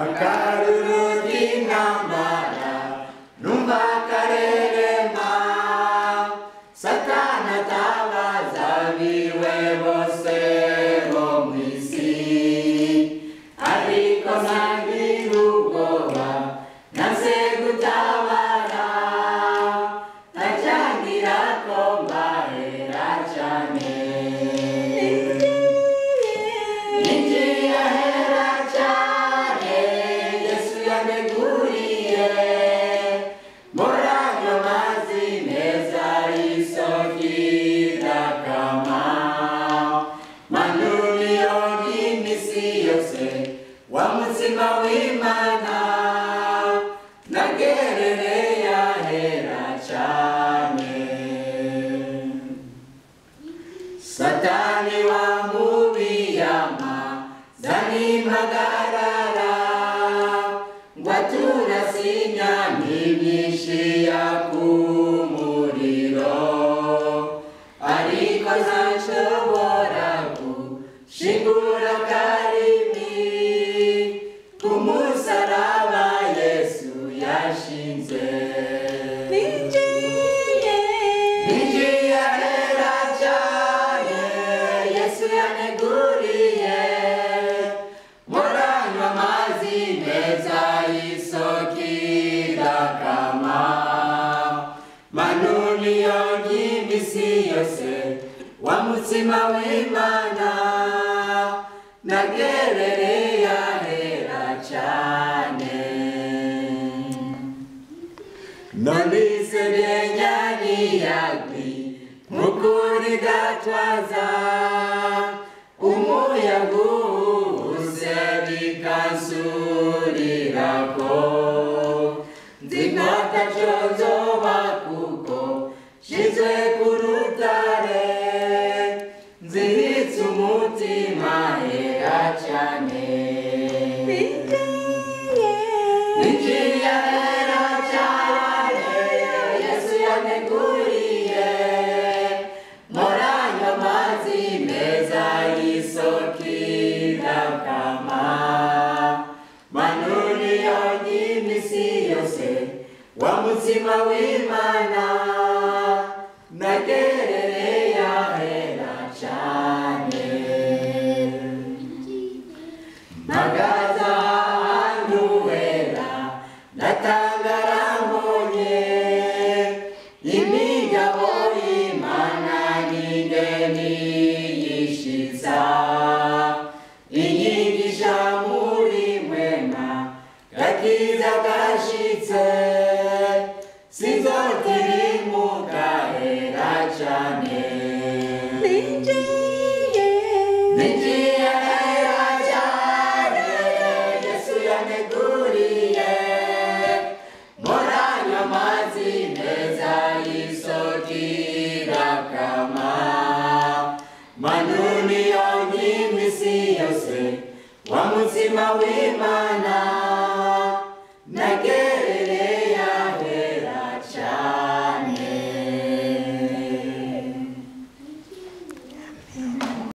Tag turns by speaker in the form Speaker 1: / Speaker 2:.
Speaker 1: Akaruruti intambara numva karerema Satana tabaza biwe bose bo mw'isi ariko ntagira ubwoba naze gutabara ntajangira ko mbahera cane ninjiye ahera cane Yesu yaneguriye moranyo mazi meza y'isokira kama manuriyo y'imisi yose wa mutima w'Imana nagerereye ahera cane Satani wamubiyama zanimpagarara ngwatura sinya n'imyishi yakumuriro ariko ntashobora gushingura karimi kumusaraba Yesu yashinze ninjiye ahera cane Yesu yaneguriye moranywa amazi meza y'isokira kama manuniyo y'imisi yose wa mutima w'Imana nagerereye ahera cane nandise byenyani yagwi mukuri gatwaza umuyaga uhuse bikansurirako nziko taco nzoba kuko nshizwe ku rutare nziritse umutima hera cane ninjiye ahera cane Yesu yaneguriye moranywa amazi meza y'isokira kama manuriyo y'imisi yose wa mutima w'Imana nagerereye ahera cane mpagaze ahantu hera ndatangara mbonye imigabo y'Imana n'ingeni yishitsa inyigisha muri mwema gakiza gashitse sinzotirimuka hera cane ninjiye